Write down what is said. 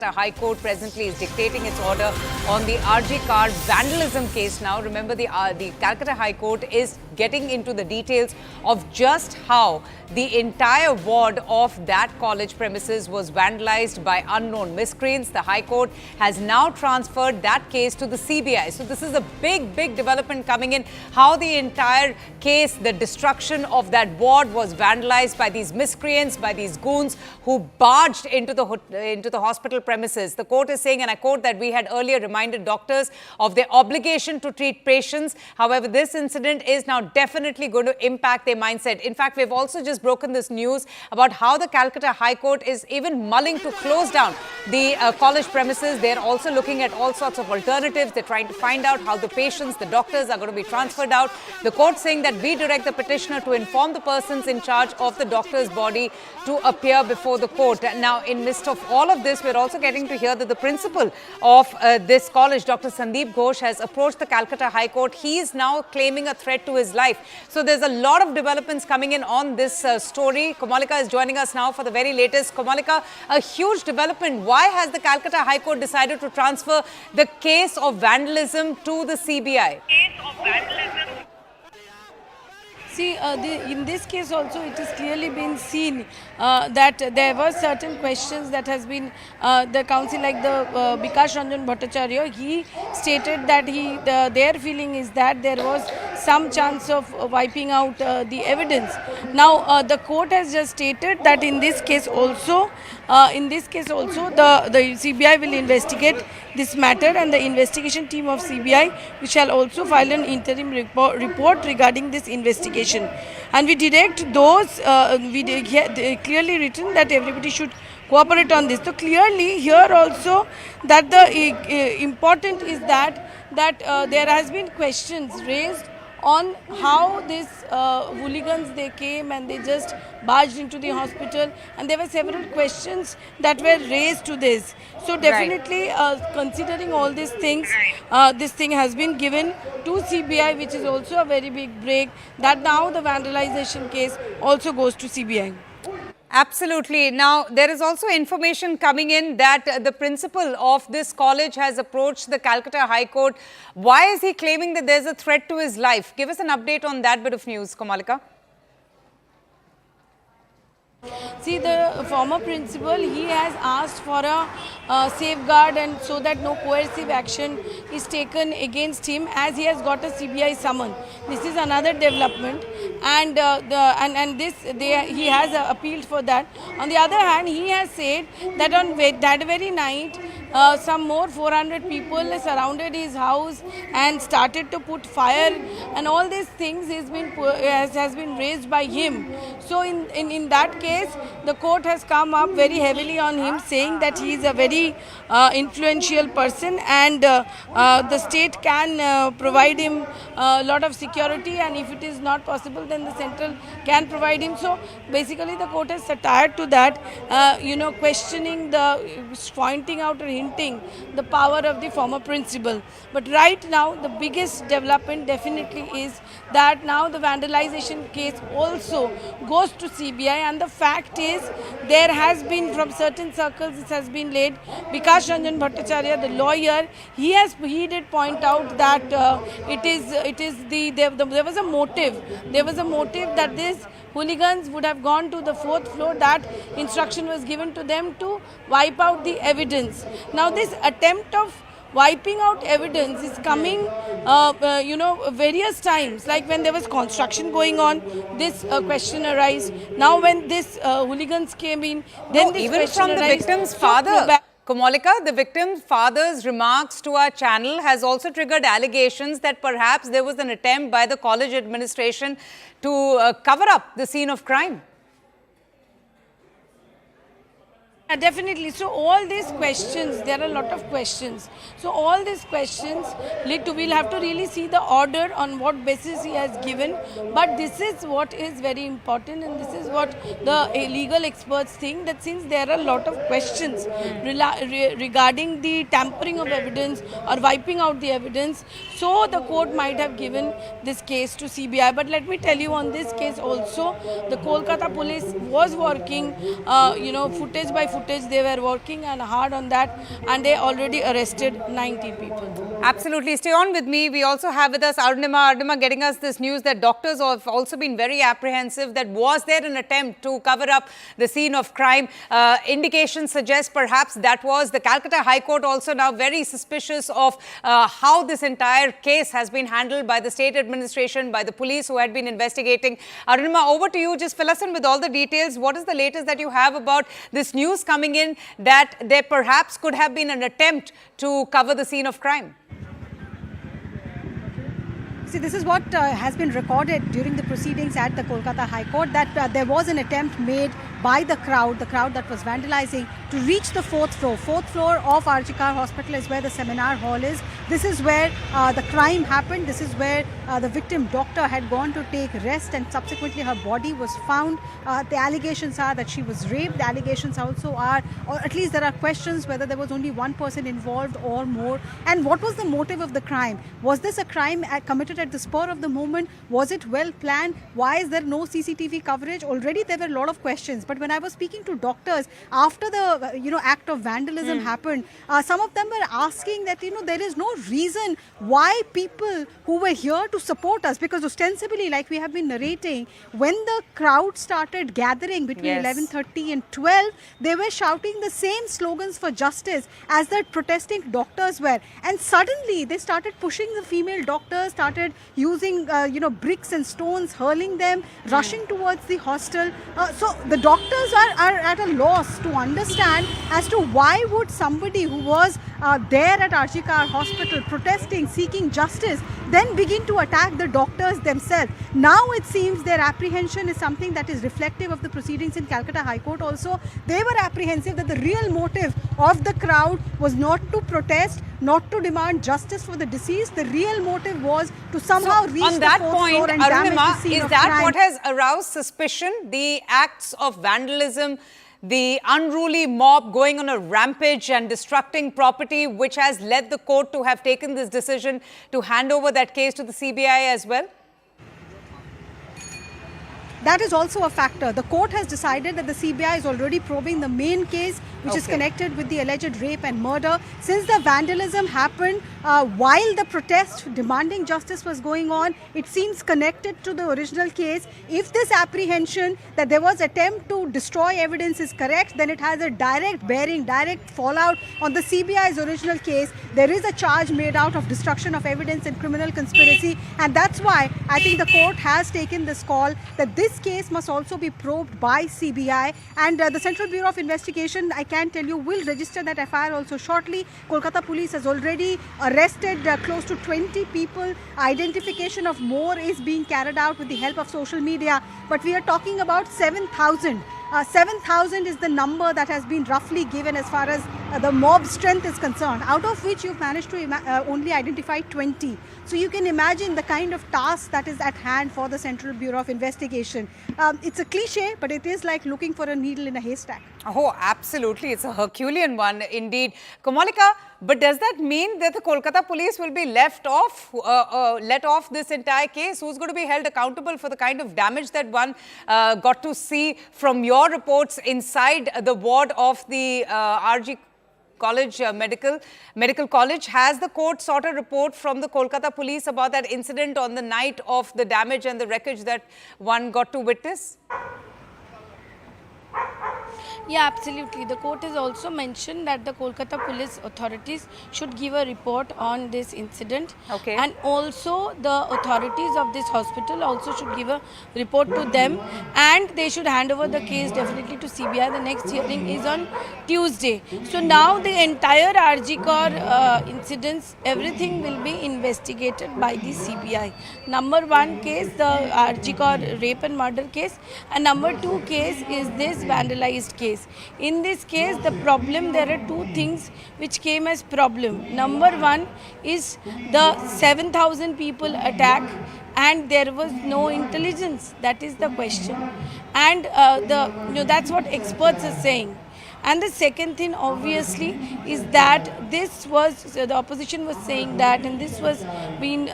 The High Court presently is dictating its order on the RG Kar vandalism case now. Remember, the Calcutta High Court is getting into the details of just how the entire ward of that college premises was vandalized by unknown miscreants. The High Court has now transferred that case to the CBI. So this is a big development coming in. How the entire case, the destruction of that ward was vandalized by these miscreants, by these goons who barged into the hospital premises. The court is saying, and I quote, that we had earlier reminded doctors of their obligation to treat patients. However, this incident is now definitely going to impact their mindset. In fact, we've also just broken this news about how the Calcutta High Court is even mulling to close down the college premises. They're also looking at all sorts of alternatives. They're trying to find out how the patients, the doctors are going to be transferred out. The court saying that we direct the petitioner to inform the persons in charge of the doctor's body to appear before the court. Now, in midst of all of this, we're also getting to hear that the principal of this college, Dr. Sandeep Ghosh, has approached the Calcutta High Court. He is now claiming a threat to his life. So there's a lot of developments coming in on this story. Komalika is joining us now for the very latest. Komalika, a huge development. Why has the Calcutta High Court decided to transfer the case of vandalism to the CBI? See, in this case also it has clearly been seen that there were certain questions that has been the council, like the Bikash Ranjan Bhattacharya, he stated that their feeling is that there was some chance of wiping out the evidence. Now the court has just stated that in this case also the CBI will investigate this matter, and the investigation team of CBI we shall also file an interim report regarding this investigation, and we direct those clearly written that everybody should cooperate on this. So clearly here also that the important is that there has been questions raised on how these hooligans, they came and they just barged into the hospital, and there were several questions that were raised to this. So definitely considering all these things, this thing has been given to CBI, which is also a very big break, that now the vandalization case also goes to CBI. Absolutely. Now, there is also information coming in that the principal of this college has approached the Calcutta High Court. Why is he claiming that there's a threat to his life? Give us an update on that bit of news, Komalika. See, the former principal, he has asked for a safeguard, and so that no coercive action is taken against him, as he has got a CBI summon. This is another development, and he has appealed for that. On the other hand, he has said that on that very night, some more 400 people surrounded his house and started to put fire, and all these things has been raised by him. So in that case, the court has come up very heavily on him, saying that he is a very influential person, and the state can provide him a lot of security, and if it is not possible, then the central can provide him. So basically the court has satire to that, questioning pointing out or hinting the power of the former principal. But right now the biggest development definitely is that now the vandalization case also goes to CBI, and the fact is there has been, from certain circles, this has been laid. Bikash Ranjan Bhattacharya, the lawyer, he did point out that there was a motive. There was a motive that these hooligans would have gone to the 4th floor. That instruction was given to them to wipe out the evidence. Now this attempt of wiping out evidence is coming, various times. Like when there was construction going on, this question arose. Now when this hooligans came in, then this even question from the arise. victim's father. Komalika, the victim's father's remarks to our channel has also triggered allegations that perhaps there was an attempt by the college administration to cover up the scene of crime. Definitely. So all these questions, there are a lot of questions. So all these questions we'll have to really see the order on what basis he has given. But this is what is very important, and this is what the legal experts think, that since there are a lot of questions regarding the tampering of evidence or wiping out the evidence, so the court might have given this case to CBI. But let me tell you, on this case also, the Kolkata police was working, footage by footage footage. They were working and hard on that, and they already arrested 90 people. Absolutely. Stay on with me. We also have with us Arunima. Arunima getting us this news that doctors have also been very apprehensive that was there an attempt to cover up the scene of crime. Indications suggest perhaps that was the Calcutta High Court also now very suspicious of how this entire case has been handled by the state administration, by the police who had been investigating. Arunima, over to you. Just fill us in with all the details. What is the latest that you have about this news coming in that there perhaps could have been an attempt to cover the scene of crime? See, this is what has been recorded during the proceedings at the Kolkata High Court, that there was an attempt made by the crowd that was vandalizing, to reach the fourth floor. Fourth floor of RG Kar Hospital is where the seminar hall is. This is where the crime happened. This is where the victim doctor had gone to take rest, and subsequently her body was found. The allegations are that she was raped. The allegations also are, or at least there are questions whether there was only one person involved or more. And what was the motive of the crime? Was this a crime committed at the spur of the moment? Was it well planned? Why is there no CCTV coverage? Already there were a lot of questions. But when I was speaking to doctors after the act of vandalism happened, some of them were asking that there is no reason why people who were here to support us, because ostensibly, like we have been narrating, when the crowd started gathering between 11:30 and 12, they were shouting the same slogans for justice as the protesting doctors were, and suddenly they started pushing the female doctors, started using bricks and stones, hurling them, rushing towards the hostel. So the doctors are at a loss to understand as to why would somebody who was there at RG Kar Hospital protesting, seeking justice, then begin to attack the doctors themselves. Now it seems their apprehension is something that is reflective of the proceedings in Calcutta High Court also. They were apprehensive that the real motive of the crowd was not to protest, not to demand justice for the deceased. The real motive was to somehow reach on that the fourth point, floor and damage Arunima, the scene is of that crime. what has aroused suspicion? The acts of vandalism, the unruly mob going on a rampage and destructing property, which has led the court to have taken this decision to hand over that case to the CBI as well? That is also a factor. The court has decided that the CBI is already probing the main case, which is connected with the alleged rape and murder. Since the vandalism happened while the protest demanding justice was going on, it seems connected to the original case. If this apprehension that there was attempt to destroy evidence is correct, then it has a direct bearing, direct fallout on the CBI's original case. There is a charge made out of destruction of evidence and criminal conspiracy, and that's why I think the court has taken this call that this case must also be probed by CBI, and the Central Bureau of Investigation, I can tell you, will register that FIR also shortly. Kolkata police has already arrested close to 20 people. Identification of more is being carried out with the help of social media, but we are talking about 7,000. 7,000 is the number that has been roughly given as far as the mob strength is concerned, out of which you've managed to only identify 20. So you can imagine the kind of task that is at hand for the Central Bureau of Investigation. It's a cliche, but it is like looking for a needle in a haystack. Oh, absolutely. It's a Herculean one indeed. Kamalika, but does that mean that the Kolkata police will be let off this entire case? Who's going to be held accountable for the kind of damage that one got to see from your reports inside the ward of the RG College Medical College? Has the court sought a report from the Kolkata police about that incident on the night of the damage and the wreckage that one got to witness? Yeah, absolutely. The court has also mentioned that the Kolkata police authorities should give a report on this incident. Okay. And also the authorities of this hospital also should give a report to them, and they should hand over the case definitely to CBI. The next hearing is on Tuesday. So now the entire RG Kar incidents, everything will be investigated by the CBI. Number one case, the RG Kar rape and murder case, and number two case is this vandalized case. In this case, the problem, there are two things which came as problem. Number one is the 7,000 people attack, and there was no intelligence. That is the question, and that's what experts are saying. And the second thing, obviously, is that this was, the opposition was saying that, and this was being